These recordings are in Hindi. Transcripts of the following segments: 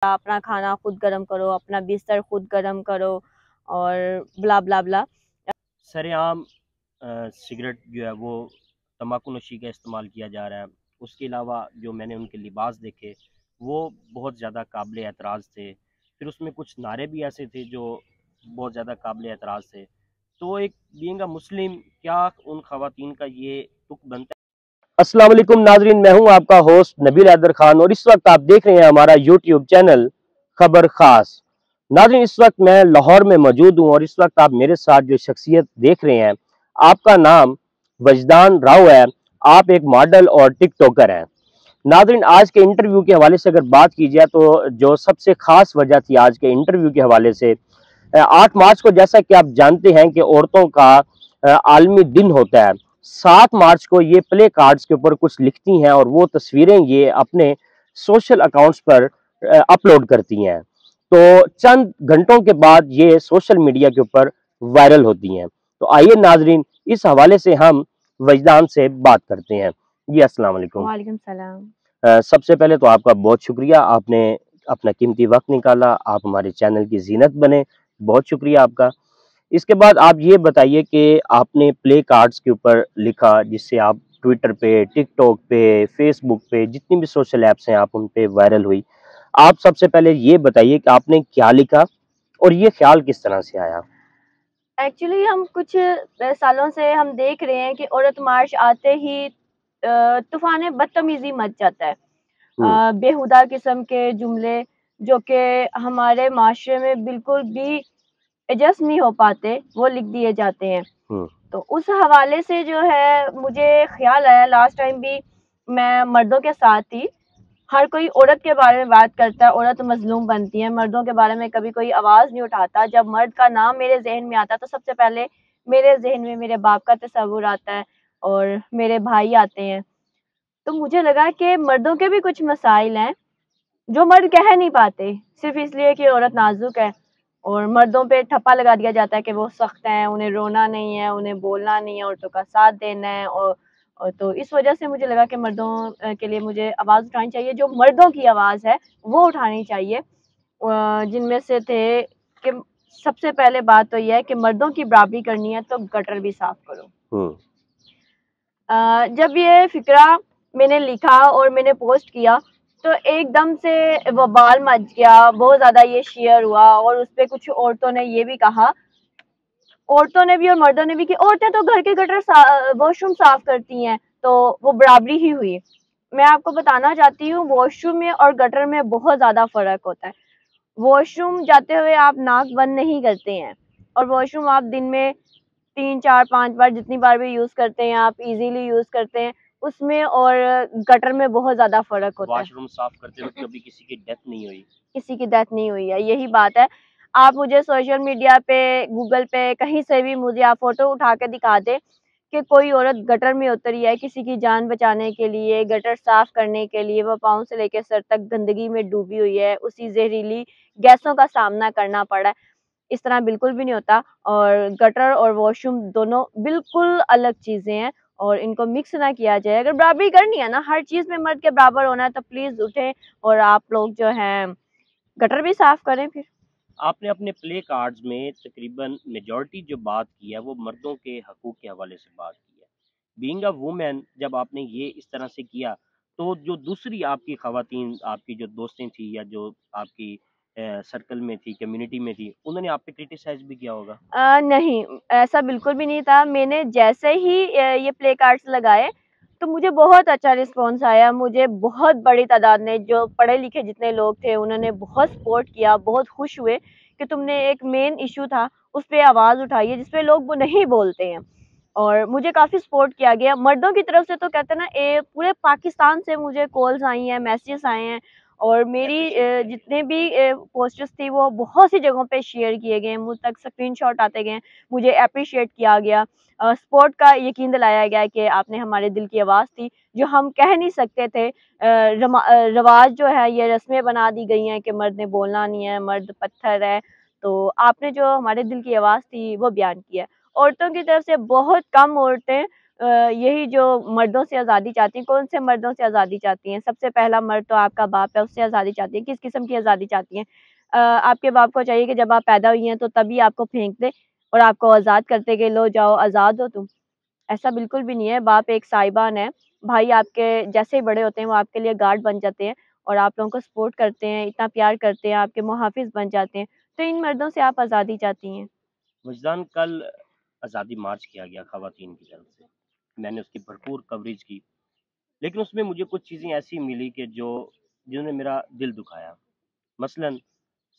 अपना खाना खुद गर्म करो, अपना बिस्तर खुद गर्म करो और ब्ला ब्ला ब्ला। सरेआम सिगरेट जो है वो तंबाकू नोशी का इस्तेमाल किया जा रहा है। उसके अलावा जो मैंने उनके लिबास देखे वो बहुत ज़्यादा काबिल एतराज़ थे। फिर उसमें कुछ नारे भी ऐसे थे जो बहुत ज़्यादा काबिल एतराज़ थे। तो एक बीइंग अ मुस्लिम क्या उन ख़वातीन का ये तुक बनता है? अस्सलाम वालेकुम नाजरीन, मैं हूं आपका होस्ट नबील हैदर खान और इस वक्त आप देख रहे हैं हमारा यूट्यूब चैनल खबर खास। नाजरीन, इस वक्त मैं लाहौर में मौजूद हूं और इस वक्त आप मेरे साथ जो शख्सियत देख रहे हैं, आपका नाम वजदान राव है। आप एक मॉडल और टिकटॉकर हैं। नाजरीन, आज के इंटरव्यू के हवाले से अगर बात की जाए तो जो सबसे खास वजह थी आज के इंटरव्यू के हवाले से, 8 मार्च को जैसा कि आप जानते हैं कि औरतों का आलमी दिन होता है। 7 मार्च को ये प्ले कार्ड्स के ऊपर कुछ लिखती हैं और वो तस्वीरें ये अपने सोशल अकाउंट्स पर अपलोड करती हैं। तो चंद घंटों के बाद ये सोशल मीडिया के ऊपर वायरल होती हैं। तो आइए नाजरीन, इस हवाले से हम वजदान से बात करते हैं। जी अस्सलाम वालेकुम। वालेकुम सलाम। सबसे पहले तो आपका बहुत शुक्रिया, आपने अपना कीमती वक्त निकाला, आप हमारे चैनल की जीनत बने, बहुत शुक्रिया आपका। इसके बाद आप ये बताइए कि आपने प्ले कार्ड्स के ऊपर लिखा जिससे आप ट्विटर पे, टिकटॉक पे, फेसबुक पे, जितनी भी सोशल ऐप्स हैं आप उन पे वायरल हुई। आप सबसे पहले ये बताइए कि आपने क्या लिखा और ये ख्याल किस तरह से आया? एक्चुअली हम कुछ सालों से हम देख रहे हैं कि औरत मार्च आते ही तूफान बदतमीजी मच जाता है। हुँ, बेहुदा किस्म के जुमले जो कि हमारे माशरे में बिल्कुल भी एडजस्ट नहीं हो पाते, वो लिख दिए जाते हैं। हुँ, तो उस हवाले से जो है मुझे ख़्याल आया, लास्ट टाइम भी मैं मर्दों के साथ थी। हर कोई औरत के बारे में बात करता है, औरत मज़लूम बनती है, मर्दों के बारे में कभी कोई आवाज़ नहीं उठाता। जब मर्द का नाम मेरे ज़हन में आता है तो सबसे पहले मेरे ज़हन में मेरे बाप का तसव्वुर आता है और मेरे भाई आते हैं। तो मुझे लगा कि मर्दों के भी कुछ मसाइल हैं, जो मर्द कह नहीं पाते, सिर्फ़ इसलिए कि औरत नाज़ुक है और मर्दों पे ठप्पा लगा दिया जाता है कि वो सख्त हैं, उन्हें रोना नहीं है, उन्हें बोलना नहीं है, औरतों का साथ देना है और तो इस वज़ह से मुझे लगा कि मर्दों के लिए मुझे आवाज़ उठानी चाहिए, जो मर्दों की आवाज़ है, वो उठानी चाहिए। जिनमें से थे कि सबसे पहले बात तो ये है कि मर्दों की बराबरी करनी है तो गटर भी साफ़ करो। हुँ, जब ये फ़िक्रा मैंने लिखा और मैंने पोस्ट किया, तो एकदम से बवाल मच गया, बहुत ज़्यादा ये शेयर हुआ और उसपे कुछ औरतों ने ये भी कहा, औरतों ने भी और मर्दों ने भी, कि औरतें तो घर के गटर वॉशरूम साफ़ करती हैं, तो वो बराबरी ही हुई। मैं आपको बताना चाहती हूँ, वॉशरूम में और गटर में बहुत ज़्यादा फ़र्क होता है। वॉशरूम जाते हुए आप नाक बंद नहीं करते हैं और वॉशरूम आप दिन में 3, 4, 5 बार जितनी बार भी यूज़ करते हैं, आप इज़िली यूज़ करते हैं, उसमें और गटर में बहुत ज़्यादा फ़र्क होता है। वॉशरूम साफ करते वक़्त कभी किसी की डेथ नहीं हुई? किसी की डेथ नहीं हुई है, यही बात है। आप मुझे सोशल मीडिया पे, गूगल पे, कहीं से भी मुझे आप फ़ोटो उठा के दिखा दें कि कोई औरत गटर में उतरी है किसी की जान बचाने के लिए, गटर साफ़ करने के लिए, वो पाँव से लेके सर तक गंदगी में डूबी हुई है, उसी ज़हरीली गैसों का सामना करना पड़ा है। इस तरह बिल्कुल भी नहीं होता और गटर और वॉशरूम दोनों बिल्कुल अलग चीज़ें हैं और इनको मिक्स ना किया जाए। अगर बराबरी करनी है ना, हर चीज़ में मर्द के बराबर होना है, तो प्लीज़ उठें और आप लोग जो हैं गटर भी साफ़ करें फिर। आपने अपने प्ले कार्ड्स में तकरीबन मेजॉरिटी जो बात की है वो मर्दों के हकूक़ के हवाले से बात की है। बीइंग अ वुमन जब आपने ये इस तरह से किया तो जो दूसरी आपकी ख़वातीन आपकी जो दोस्तें थी या जो आपकी सर्कल में थी, कम्युनिटी में थी, उन्होंने आप पे क्रिटिसाइज़ भी किया होगा? नहीं, ऐसा बिल्कुल भी नहीं था। मैंने जैसे ही ये प्ले कार्ड्स लगाए, तो मुझे बहुत अच्छा रिस्पॉन्स आया। मुझे बहुत बड़ी तादाद ने, जो पढ़े-लिखे जितने लोग थे, उन्होंने बहुत सपोर्ट किया, बहुत खुश हुए कि तुमने एक मेन इश्यू था, उस पे आवाज़ उठाई है, जिस पे लोग वो नहीं बोलते हैं। और मुझे काफ़ी सपोर्ट किया गया। मर्दों की तरफ से तो कहते हैं ना, पूरे पाकिस्तान से मुझे कॉल्स आई हैं, मैसेजेस आए हैं और मेरी जितने भी पोस्टर्स थी वो बहुत सी जगहों पे शेयर किए गए हैं, मुझ तक स्क्रीनशॉट आते गए हैं, मुझे एप्रिशिएट किया गया। सपोर्ट का यकीन दिलाया गया कि आपने हमारे दिल की आवाज़ थी, जो हम कह नहीं सकते थे। रवाज जो है, ये रस्में बना दी गई हैं कि मर्द ने बोलना नहीं है, मर्द पत्थर है, तो आपने जो हमारे दिल की आवाज़ थी वो बयान की है। औरतों की तरफ से बहुत कम औरतें यही जो मर्दों से आज़ादी चाहती हैं, कौन से मर्दों से आज़ादी चाहती हैं? सबसे पहला मर्द तो आपका बाप है, उससे आज़ादी चाहती हैं। किस किस्म की आज़ादी चाहती हैं? आपके बाप को चाहिए कि जब आप पैदा हुई हैं तो तभी आपको फेंक दे और आपको आज़ाद करते कि लो जाओ आज़ाद हो तुम। ऐसा बिल्कुल भी नहीं है, बाप एक साहिबान है, भाई आपके जैसे ही बड़े होते हैं वो आपके लिए गार्ड बन जाते हैं और आप लोगों को सपोर्ट करते हैं, इतना प्यार करते हैं, आपके मुहाफ़िज़ बन जाते हैं। तो इन मर्दों से आप आज़ादी चाहती हैं। वजदान कल आज़ादी मार्च किया गया ख़वातीन की तरफ से, मैंने उसकी भरपूर कवरेज की, लेकिन उसमें मुझे कुछ चीज़ें ऐसी मिली कि जिन्होंने मेरा दिल दुखाया। मसलन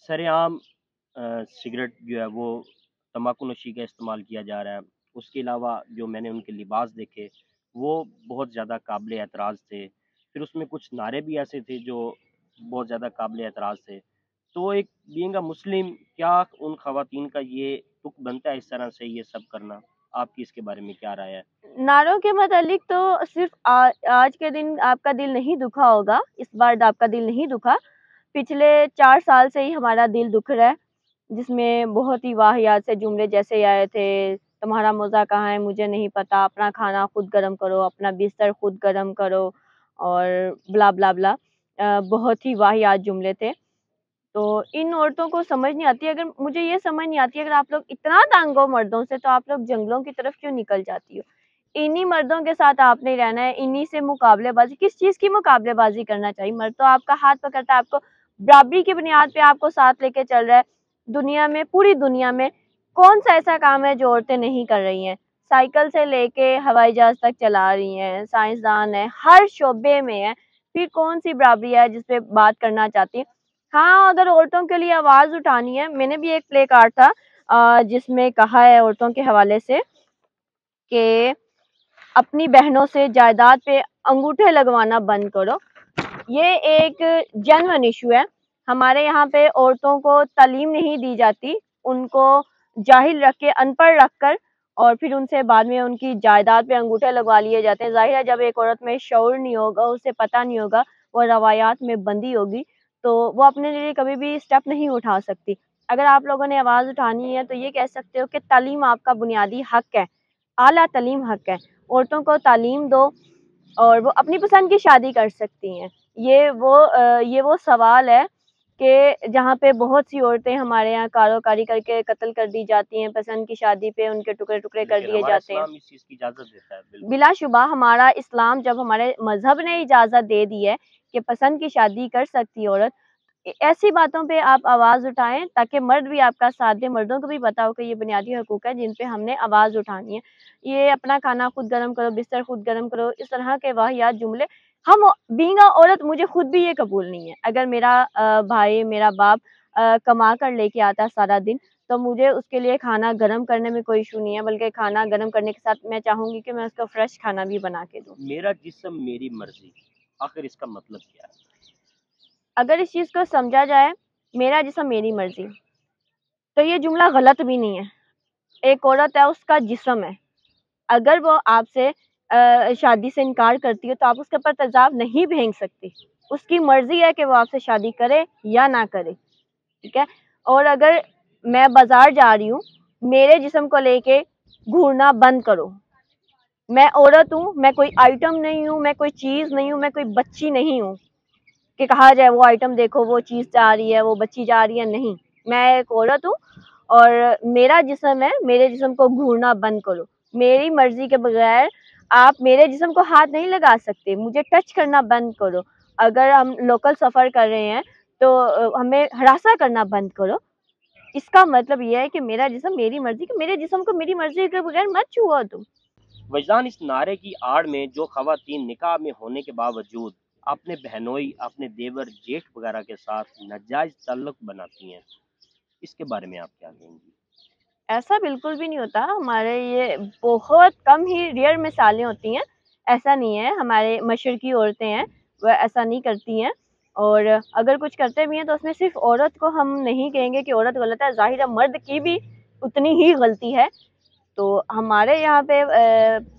सरेआम सिगरेट जो है वो तम्बाकू नोशी का इस्तेमाल किया जा रहा है। उसके अलावा जो मैंने उनके लिबास देखे वो बहुत ज़्यादा काबिल एतराज़ थे। फिर उसमें कुछ नारे भी ऐसे थे जो बहुत ज़्यादा काबिल एतराज़ थे। तो एक बीइंग अ मुस्लिम क्या उन ख़वातीन का ये तुक बनता है इस तरह से ये सब करना? आपकी इसके बारे में क्या राय है? नारों के मतलब तो सिर्फ़ आज के दिन आपका दिल नहीं दुखा होगा, इस बार आपका दिल नहीं दुखा। पिछले 4 साल से ही हमारा दिल दुख रहा है, जिसमें बहुत ही वाहियात से जुमले जैसे आए थे, तुम्हारा मोज़ा कहाँ है मुझे नहीं पता, अपना खाना खुद गरम करो, अपना बिस्तर खुद गरम करो और ब्ला ब्ला ब्ला। बहुत ही वाहियात जुमले थे। तो इन औरतों को समझ नहीं आती, अगर मुझे ये समझ नहीं आती अगर आप लोग इतना तंग हो मर्दों से तो आप लोग जंगलों की तरफ क्यों निकल जाती हो? इन्हीं मर्दों के साथ आपने रहना है, इन्हीं से मुकाबलेबाज़ी किस चीज़ की मुकाबलेबाज़ी करना चाहिए? मर्द तो आपका हाथ पकड़ता है, आपको बराबरी की बुनियाद पे आपको साथ लेके चल रहा है। दुनिया में, पूरी दुनिया में कौन-सा ऐसा काम है जो औरतें नहीं कर रही हैं? साइकिल से लेके हवाई जहाज़ तक चला रही हैं, साइंसदान हैं, हर शोबे में हैं। फिर कौन-सी बराबरी है जिस पे बात करना चाहती हैं? हाँ, अगर औरतों के लिए आवाज़ उठानी है, मैंने भी एक प्ले कार्ड था जिसमें कहा है औरतों के हवाले से कि अपनी बहनों से जायदाद पे अंगूठे लगवाना बंद करो। ये एक जेन्युइन इश्यू है। हमारे यहाँ पे औरतों को तालीम नहीं दी जाती, उनको जाहिल रख के, अनपढ़ रख कर और फिर उनसे बाद में उनकी जायदाद पे अंगूठे लगवा लिए जाते हैं। ज़ाहिर है जब एक औरत में शऊर नहीं होगा, उसे पता नहीं होगा, वो रवायात में बंधी होगी, तो वो अपने लिए कभी भी स्टेप नहीं उठा सकती। अगर आप लोगों ने आवाज़ उठानी है तो ये कह सकते हो कि तालीम आपका बुनियादी हक है, आला तालीम हक है। औरतों को तालीम दो और वो अपनी पसंद की शादी कर सकती हैं। ये वो सवाल है कि जहाँ पे बहुत सी औरतें हमारे यहाँ कारोकारी करके कत्ल कर दी जाती हैं, पसंद की शादी पे उनके टुकड़े-टुकड़े कर लेकिन दिए हमारा जाते हैं। इस्लाम इस चीज़ की इजाज़त देता है, बिल्कुल। बिलाशुबा हमारा इस्लाम जब हमारे मज़हब ने इजाज़त दे दी है कि पसंद की शादी कर सकती है औरत, ऐसी बातों पे आप आवाज़ उठाएँ ताकि मर्द भी आपका साथ दें, मर्दों को भी पता हो कि ये बुनियादी हकूक़ है जिन पे हमने आवाज़ उठानी है। ये अपना खाना खुद गरम करो, बिस्तर खुद गरम करो, इस तरह के वाहियात जुमले हम बीइंग अ औरत मुझे खुद भी ये कबूल नहीं है। अगर मेरा भाई, मेरा बाप कमा कर लेके आता है सारा दिन, तो मुझे उसके लिए खाना गरम करने में कोई इश्यू नहीं है, बल्कि खाना गरम करने के साथ मैं चाहूँगी कि मैं उसको फ्रेश खाना भी बना के दूँ। मेरा जिस्म मेरी मर्ज़ी, आखिर इसका मतलब क्या है? अगर इस चीज़ को समझा जाए, मेरा जिस्म मेरी मर्ज़ी, तो ये जुमला गलत भी नहीं है। एक औरत है, उसका जिस्म है। अगर वो आपसे शादी से इनकार करती है, तो आप उसके ऊपर तेज़ाब नहीं फेंक सकती। उसकी मर्ज़ी है कि वो आपसे शादी करे या ना करे, ठीक है? और अगर मैं बाज़ार जा रही हूँ, मेरे जिस्म को लेके घूरना बंद करो। मैं औरत हूँ, मैं कोई आइटम नहीं हूँ, मैं कोई चीज़ नहीं हूँ, मैं कोई बच्ची नहीं हूँ कि कहा जाए वो आइटम देखो, वो चीज़ जा रही है, वो बच्ची जा रही है, नहीं। मैं एक औरत हूँ और मेरा जिस्म है, मेरे जिस्म को घूरना बंद करो। मेरी मर्ज़ी के बगैर आप मेरे जिस्म को हाथ नहीं लगा सकते, मुझे टच करना बंद करो। अगर हम लोकल सफ़र कर रहे हैं, तो हमें हरासा करना बंद करो। इसका मतलब ये है कि मेरा जिस्म मेरी मर्ज़ी, कि मेरे जिस्म को मेरी मर्ज़ी के बगैर मत छुओ तुम। वजदान इस नारे की आड़ में जो ख़वातीन निकाह में होने के बावजूद अपने बहनोई, अपने देवर, जेठ वगैरह के साथ नाजायज़ ताल्लुक़ बनाती हैं, इसके बारे में आप क्या कहेंगी? ऐसा बिल्कुल भी नहीं होता, हमारे ये बहुत कम ही रेयर मिसालें होती हैं, ऐसा नहीं है। हमारे मशरकी औरतें हैं, वह ऐसा नहीं करती हैं और अगर कुछ करते भी हैं तो उसमें सिर्फ़ औरत को हम नहीं कहेंगे कि औरत गलत है, ज़ाहिर है मर्द की भी उतनी ही गलती है। तो हमारे यहाँ पे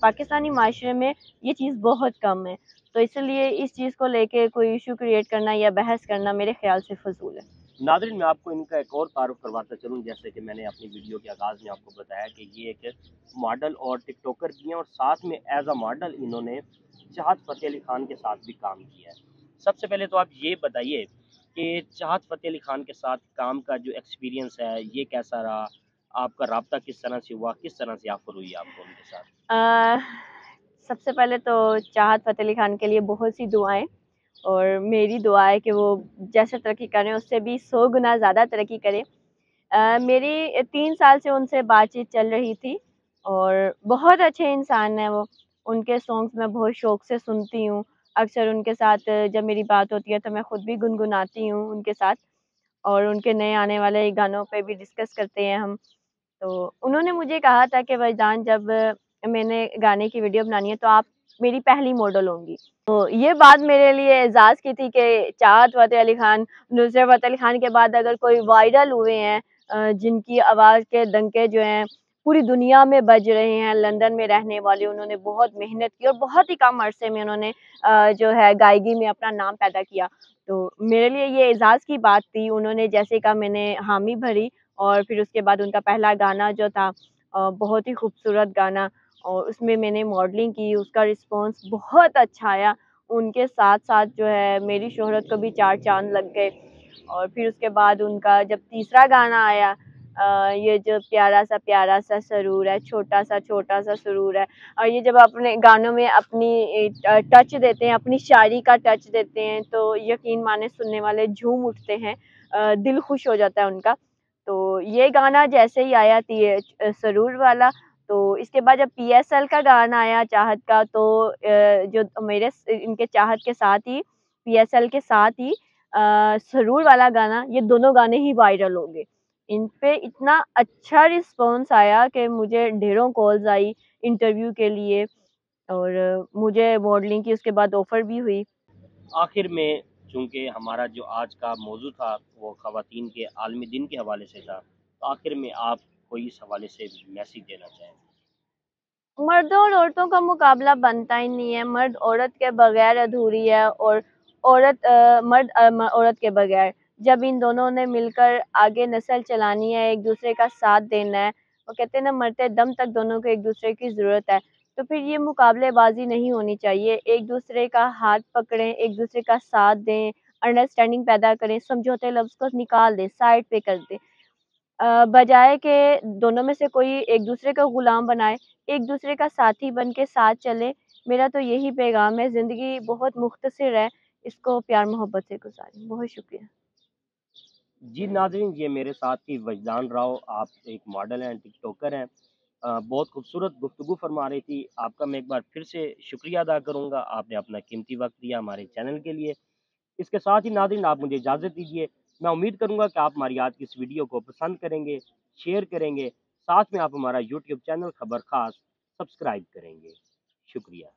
पाकिस्तानी माशरे में ये चीज़ बहुत कम है, तो इसलिए इस चीज़ को लेके कोई इश्यू क्रिएट करना या बहस करना मेरे ख़्याल से फ़िज़ूल है। नाज़रीन, मैं आपको इनका एक और तारुफ करवाता चलूँ, जैसे कि मैंने अपनी वीडियो के आगाज़ में आपको बताया कि ये एक मॉडल और टिकटॉकर भी हैं, और साथ में एज अ मॉडल इन्होंने चाहत फ़तेह अली खान के साथ भी काम किया है। सबसे पहले तो आप ये बताइए कि चाहत फ़तेह अली खान के साथ काम का जो एक्सपीरियंस है ये कैसा रहा? आपका राब्ता किस तरह से हुआ? किस तरह से ऑफ़र हुई आपको उनके साथ? अ, सबसे पहले तो चाहत फ़तेह अली खान के लिए बहुत सी दुआएँ, और मेरी दुआ है कि वो जैसे तरक्की कर रहे हैं उससे भी 100 गुना ज़्यादा तरक्की करें। मेरी 3 साल से उनसे बातचीत चल रही थी, और बहुत अच्छे इंसान हैं वो। उनके सॉन्ग्स मैं बहुत शौक़ से सुनती हूँ। अक्सर उनके साथ जब मेरी बात होती है तो मैं खुद भी गुनगुनाती हूँ उनके साथ, और उनके नए आने वाले गानों पे भी डिस्कस करते हैं हम। तो उन्होंने मुझे कहा था कि भाईजान, जब मैंने गाने की वीडियो बनानी है तो आप मेरी पहली मॉडल होंगी। तो ये बात मेरे लिए एज़ाज़ की थी कि चाहत फ़तेह अली खान, नुसरत फ़तेह अली खान के बाद अगर कोई वायरल हुए हैं, जिनकी आवाज़ के डंके जो हैं पूरी दुनिया में बज रहे हैं, लंदन में रहने वाले, उन्होंने बहुत मेहनत की और बहुत ही कम अरसे में उन्होंने जो है गायकी में अपना नाम पैदा किया। तो मेरे लिए ये एज़ाज़ की बात थी। उन्होंने जैसे कहा, मैंने हामी भरी, और फिर उसके बाद उनका पहला गाना जो था बहुत ही खूबसूरत गाना, और उसमें मैंने मॉडलिंग की, उसका रिस्पॉन्स बहुत अच्छा आया। उनके साथ-साथ जो है मेरी शोहरत को भी 4 चाँद लग गए। और फिर उसके बाद उनका जब तीसरा गाना आया, ये जो प्यारा सा सरूर है, छोटा सा सुरूर है, और ये जब अपने गानों में अपनी टच देते हैं, अपनी शायरी का टच देते हैं, तो यकीन माने सुनने वाले झूम उठते हैं, दिल खुश हो जाता है उनका। तो ये गाना जैसे ही आया सरूर वाला, तो इसके बाद जब पीएसएल का गाना आया चाहत का, तो जो मेरे इनके चाहत के साथ ही, पीएसएल के साथ ही सरूर वाला गाना, ये दोनों गाने ही वायरल हो गए। इन पे इतना अच्छा रिस्पॉन्स आया कि मुझे ढेरों कॉल्स आई इंटरव्यू के लिए, और मुझे मॉडलिंग की उसके बाद ऑफ़र भी हुई। आखिर में, चूँकि हमारा जो आज का मौजू था वो ख़वातीन के आलमी दिन के हवाले से था, तो आखिर में आप कोई इस हवाले से मैसेज देना चाहें? मर्दों और औरतों का मुकाबला बनता ही नहीं है, मर्द औरत के बगैर अधूरी है, और मर्द औरत के बगैर। जब इन दोनों ने मिलकर आगे नस्ल चलानी है, एक दूसरे का साथ देना है, वो कहते हैं ना, मरते दम तक दोनों को एक दूसरे की ज़रूरत है। तो फिर ये मुकाबलेबाज़ी नहीं होनी चाहिए, एक दूसरे का हाथ पकड़ें, एक दूसरे का साथ दें, अंडरस्टैंडिंग पैदा करें, समझौते लफ्ज़ को निकाल दें, साइड पे कर दें। बजाए कि दोनों में से कोई एक दूसरे का गुलाम बनाए, एक दूसरे का साथी बन के साथ चले। मेरा तो यही पैगाम है, ज़िंदगी बहुत मुख्तसर है, इसको प्यार मोहब्बत से गुज़ारें। बहुत शुक्रिया। जी नाज़रीन, ये मेरे साथ थी वजदान राव। आप एक मॉडल हैं, टिकटॉकर हैं। बहुत खूबसूरत गुफ्तगू फरमा रही थी। आपका मैं एक बार फिर से शुक्रिया अदा करूँगा, आपने अपना कीमती वक़्त दिया हमारे चैनल के लिए। इसके साथ ही नाज़रीन, आप मुझे इजाज़त दीजिए। मैं उम्मीद करूँगा कि आप हमारी आज की इस वीडियो को पसंद करेंगे, शेयर करेंगे, साथ में आप हमारा यूट्यूब चैनल खबर ख़ास सब्सक्राइब करेंगे। शुक्रिया।